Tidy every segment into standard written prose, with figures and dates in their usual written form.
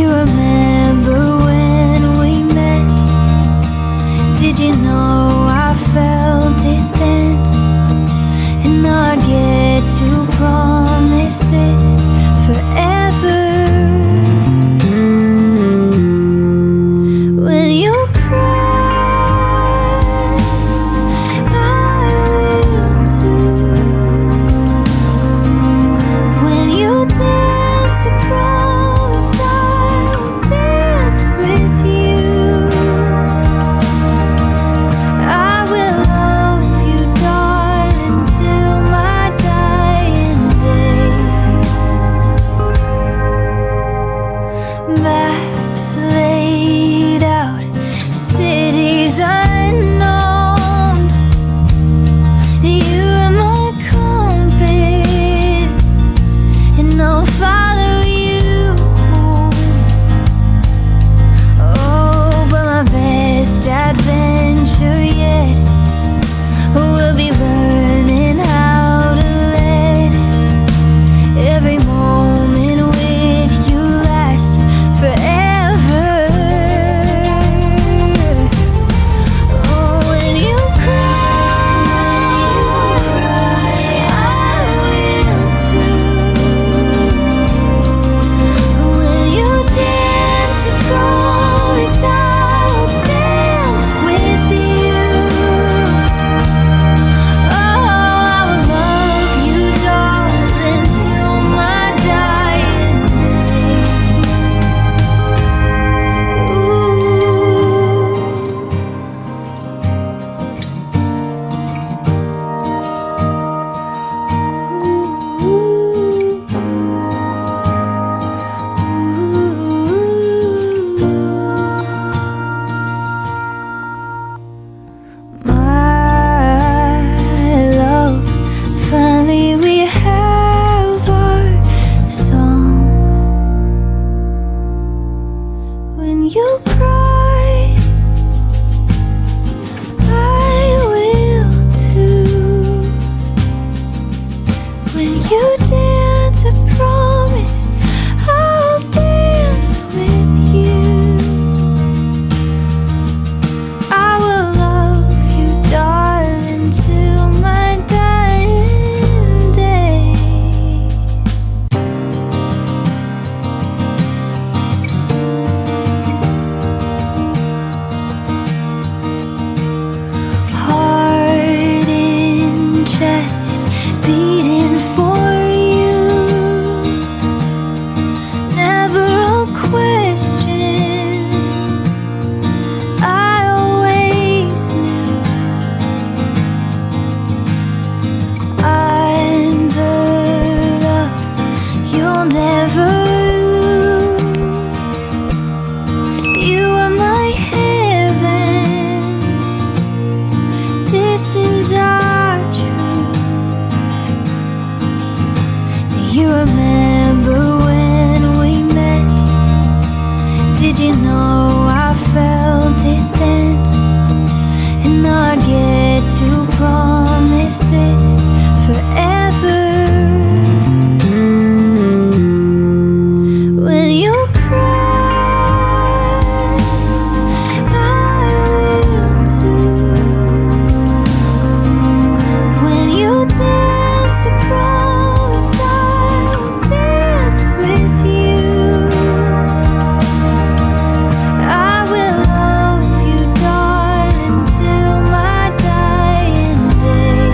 you remember when we met? Did you know I felt it then? And now I get to promise this forever. When you cry, I will too. When you dance, I promise I'll dance with you. I will love you, darling, till my dying day. Maps laid out, cities unknown. You are my compass, and I'll follow you home. Oh, but my best adventure yet will be learning how to let every moment with you last forever. Oh, when you cry, I will too. When you dance, I promise I'll dance with you. Oh, I will love you, darling, till my dying day. My love, finally we have our song. When you cry, I will too. When you dance, I promise I'll dance with you. I will love you, darling, till my dying day. Heart in chest, beating for you. Never a question, I always knew. I'm the love you'll never lose. You are my heaven, this is our truth. Do you remember when we met? Did you know I felt it then? And now I get to promise this forever. When you cry, I will too. When you dance, I promise I'll dance with you. I will love you, darling, till my dying day.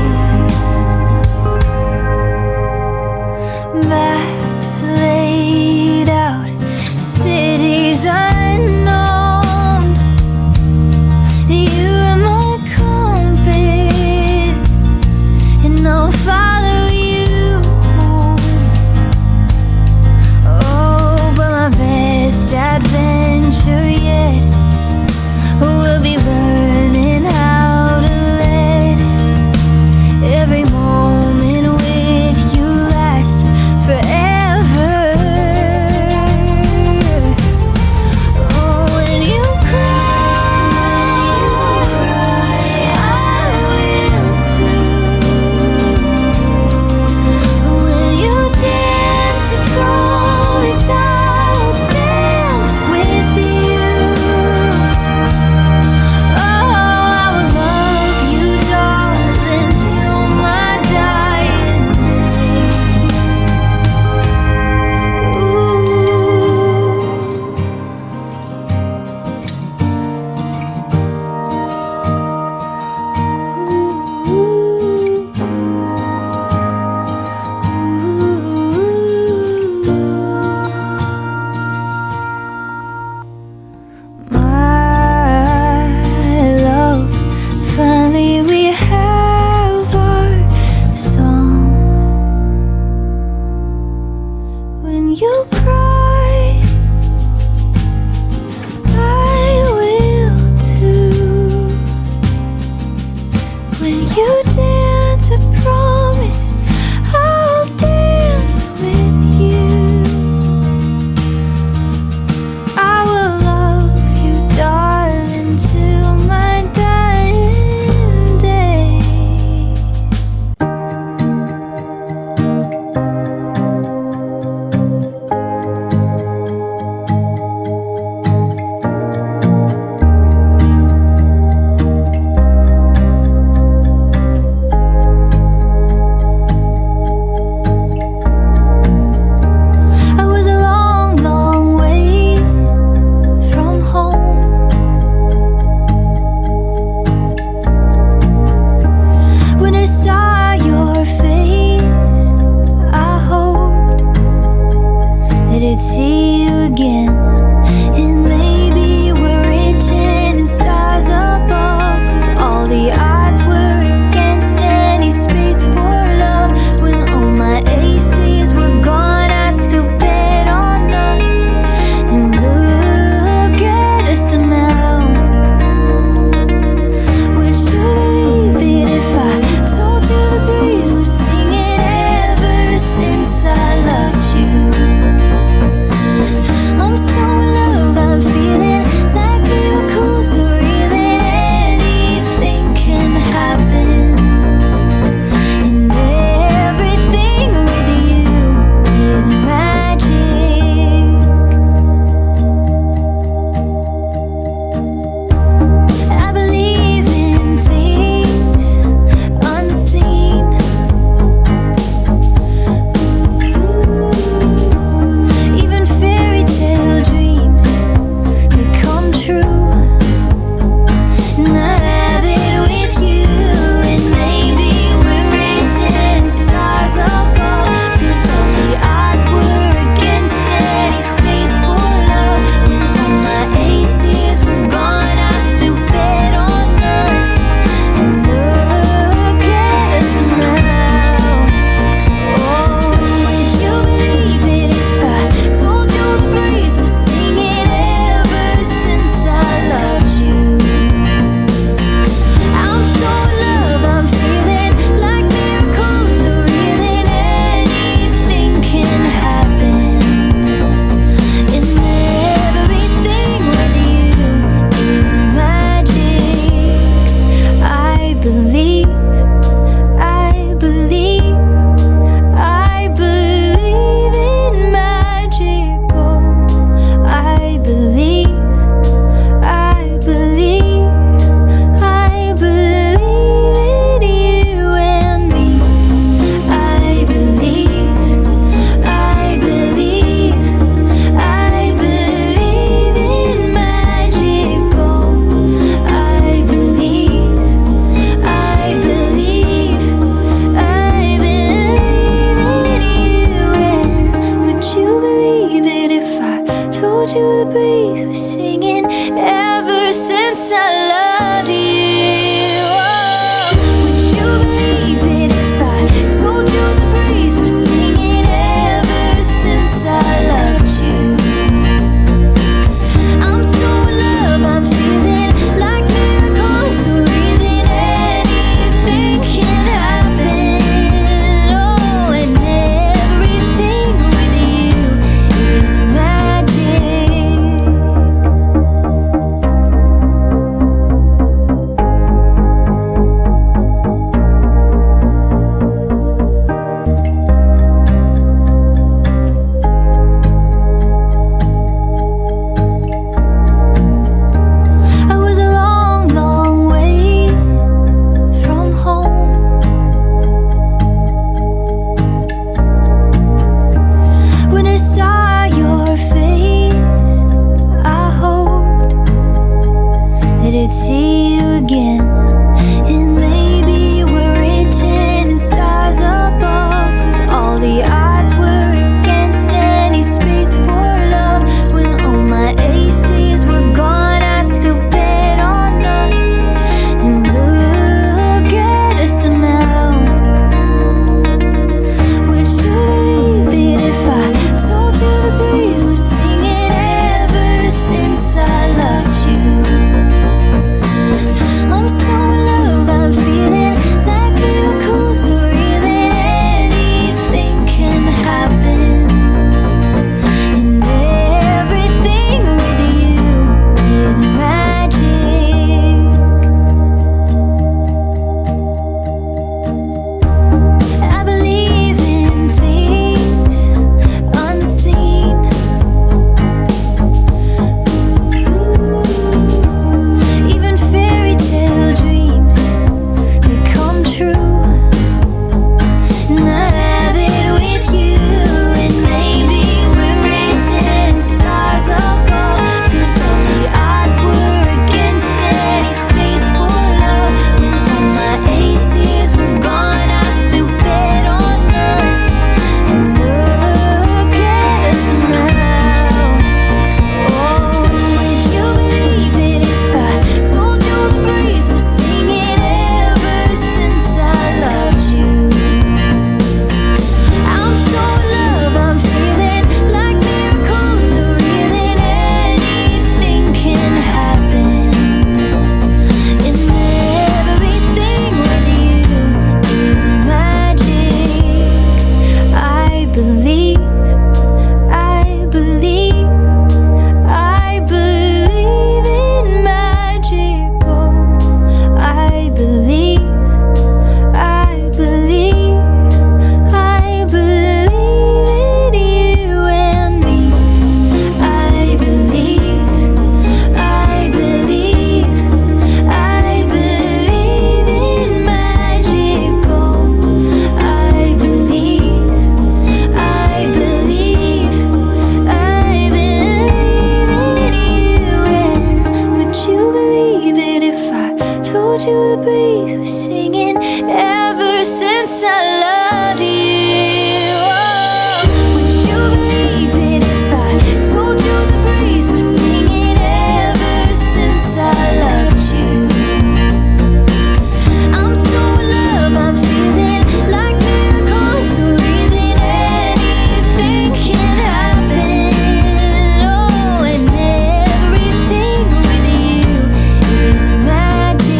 told you the breeze was singing ever since I loved you. Oh, would you believe it if I told you the breeze was singing ever since I loved you? I'm so in love, I'm feeling like miracles are real and anything can happen. Oh, and everything with you is magic. I was a long, long way from home when I saw your face. I hoped that I'd see you again, and maybe we're written in stars above, 'cause all the odds were against any space for love. When all my aces were gone, I still bet on us, and look at us now. Would you believe it if I told you the breeze was singing ever since I loved you? I'm so in love, I'm feeling like miracles are real and anything can happen. And everything with you is magic. I believe in things unseen. Even fairy tale dreams, they come true. And I have it with you, and maybe we're written in stars above, 'cause all the odds were against any space for love. When all my aces were gone, I still bet on us, and look at us now. Oh, would you believe it if I told you the breeze was singing ever since I loved you? I'm so in love, I'm feeling like miracles are real and anything can happen. And everything with you is magic. I believe, I believe, I believe in magic. Oh, I believe, I believe, I believe in you and me. I believe, I believe, I believe in magic. Oh, I believe, I believe, I believe in you. And would you believe it if I told you the breeze was singing ever since I loved you? Oh, would you believe it if I told you the breeze was singing ever since I loved you? I'm so in love, I'm feeling like miracles are real and anything can happen. Oh, and everything with you is magic.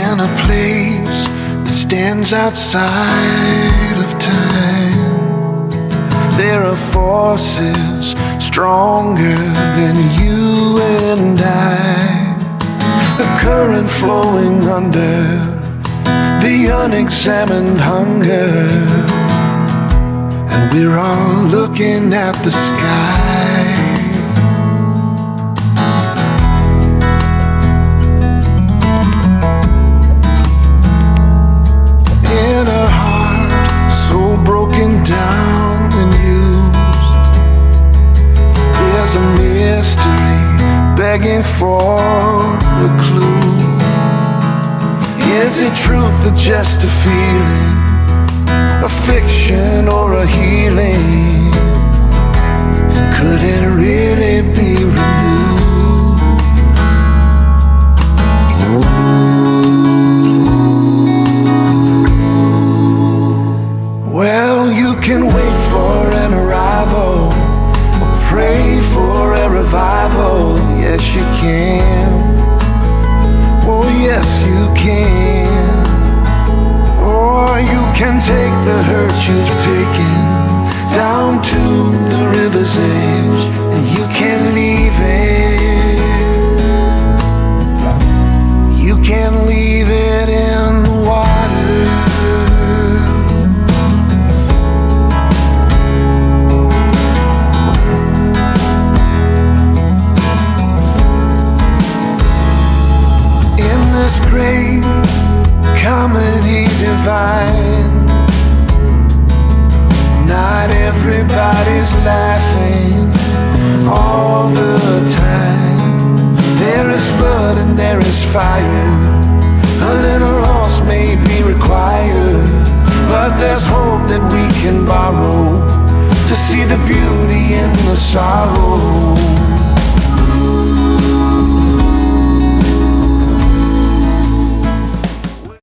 In a place that stands outside of time, there are forces stronger than you and I. A current flowing under the unexamined hunger, and we're all looking at the sky. In a heart so broken down and used, there's a mystery begging for a clue. Is it truth or just a feeling? A fiction or a healing? And could it really be renewed? Well, you can wait for an arrival, or pray for a revival. Yes, you can. Oh, yes, you can. Or you can take the hurt you've taken down to the river's edge, and you can leave it. You can leave it in the water. In this great comedy divine, not everybody's laughing all the time. There is blood and there is fire. A little loss may be required, but there's hope that we can borrow to see the beauty in the sorrow.